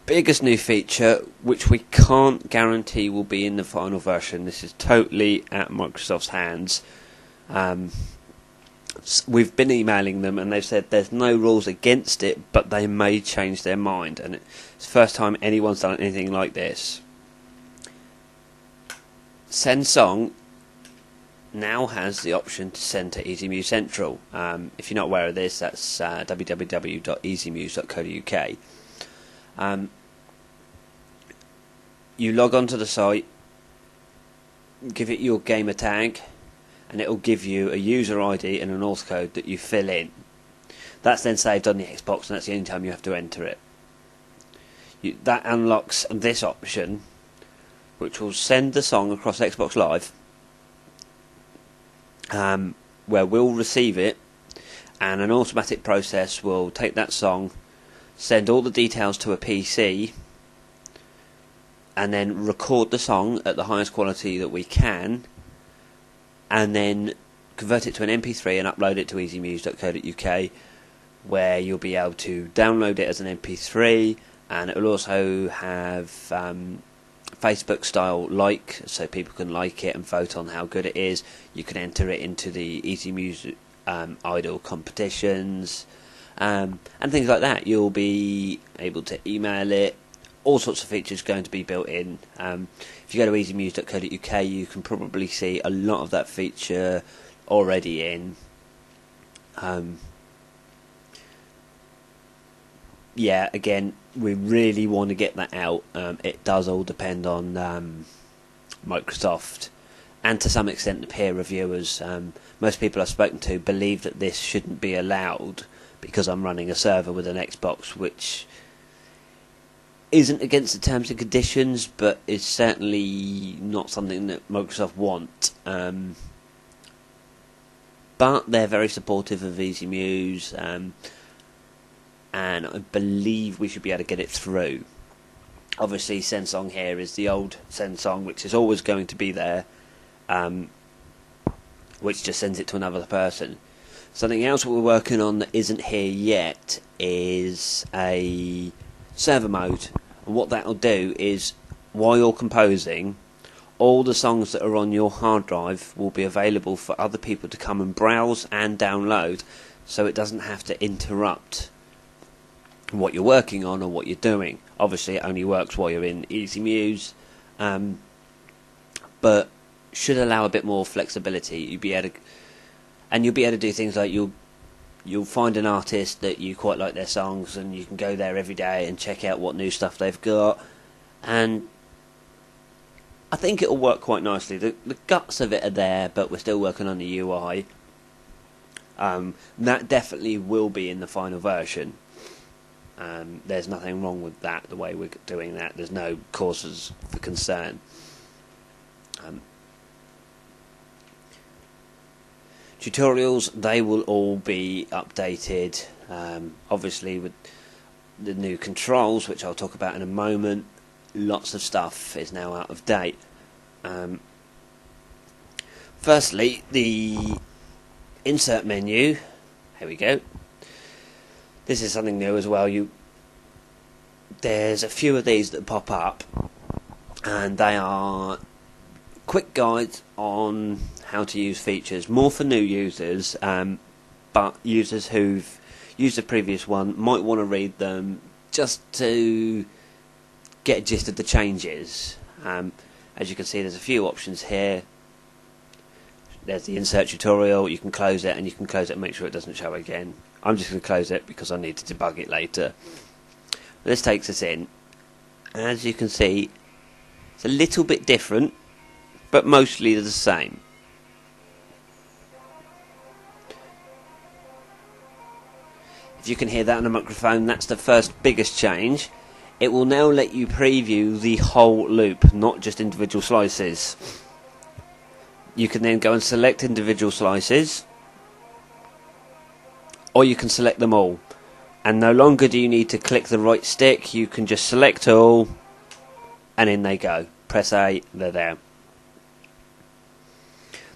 biggest new feature, which we can't guarantee will be in the final version. This is totally at Microsoft's hands. We've been emailing them and they've said there's no rules against it, but they may change their mind, and it's the first time anyone's done anything like this. Send Song now has the option to send to ezmuze Central. If you're not aware of this, that's www.ezmuze.co.uk. You log on to the site, give it your gamer tag, and it will give you a user ID and an auth code that you fill in. That's then saved on the Xbox, and that's the only time you have to enter it. That unlocks this option, which will send the song across Xbox Live, where we'll receive it, and an automatic process will take that song, send all the details to a PC, and then record the song at the highest quality that we can, and then convert it to an MP3 and upload it to ezmuze.co.uk, where you'll be able to download it as an MP3, and it will also have Facebook style like, so people can like it and vote on how good it is. You can enter it into the ezmuze idol competitions, and things like that. You'll be able to email it. All sorts of features going to be built in. If you go to ezmuze.co.uk, you can probably see a lot of that feature already in. Yeah, again, we really want to get that out. It does all depend on Microsoft, and to some extent the peer reviewers. Most people I've spoken to believe that this shouldn't be allowed because I'm running a server with an Xbox, which isn't against the terms and conditions, but is certainly not something that Microsoft want. But they're very supportive of ezmuze, and I believe we should be able to get it through. Obviously, Send Song here is the old Send Song, which is always going to be there, which just sends it to another person. Something else we're working on that isn't here yet is a server mode, and what that'll do is, while you're composing, all the songs that are on your hard drive will be available for other people to come and browse and download, so it doesn't have to interrupt what you're working on or what you're doing. Obviously it only works while you're in ezmuze, but should allow a bit more flexibility. You'll be able to do things like you'll find an artist that you quite like their songs, and you can go there every day and check out what new stuff they've got, and I think it'll work quite nicely. The guts of it are there, but we're still working on the UI. That definitely will be in the final version. There's nothing wrong with that, the way we're doing that. There's no causes for concern. Tutorials, they will all be updated, obviously with the new controls, which I'll talk about in a moment. Lots of stuff is now out of date. Firstly, the insert menu. Here we go. This is something new as well. There's a few of these that pop up, and they are quick guides on how to use features, more for new users, but users who've used the previous one might want to read them just to get a gist of the changes. As you can see, there's a few options here. There's the insert tutorial. You can close it, and you can close it and make sure it doesn't show again. I'm just going to close it because I need to debug it later. This takes us in. As you can see, it's a little bit different, but mostly the same. If you can hear that on the microphone, that's the first biggest change. It will now let you preview the whole loop, not just individual slices. You can then go and select individual slices, or you can select them all. And no longer do you need to click the right stick, you can just select all, and in they go. Press A, they're there.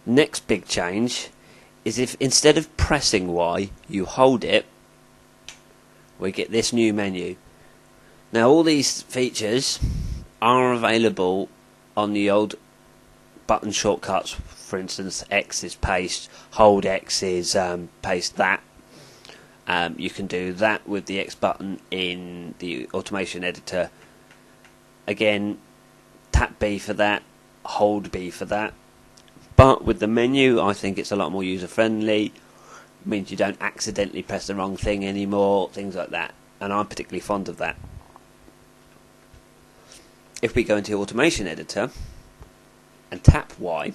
Next big change is if instead of pressing Y, you hold it, we get this new menu. Now all these features are available on the old button shortcuts. For instance, X is paste, hold X is paste that. You can do that with the X button in the automation editor. Again, tap B for that, hold B for that. But with the menu, I think it's a lot more user friendly. Means you don't accidentally press the wrong thing anymore, things like that. And I'm particularly fond of that. If we go into the automation editor and tap Y,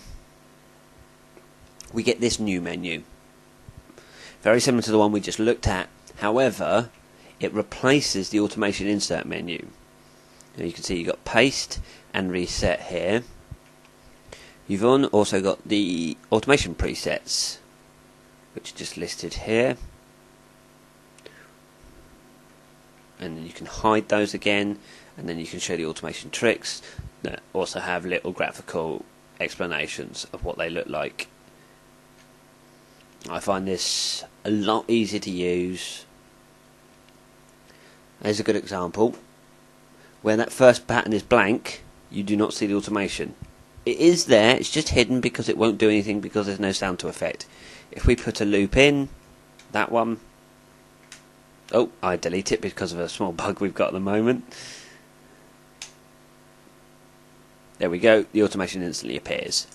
we get this new menu. Very similar to the one we just looked at. However, it replaces the automation insert menu. Now you can see you've got paste and reset here. You've also got the automation presets, which are just listed here. And then you can hide those again, and then you can show the automation tricks that also have little graphical explanations of what they look like. I find this a lot easier to use. There's a good example. When that first pattern is blank, you do not see the automation. It is there, it's just hidden because it won't do anything because there's no sound to effect. If we put a loop in, that one, oh, I delete it because of a small bug we've got at the moment. There we go, the automation instantly appears.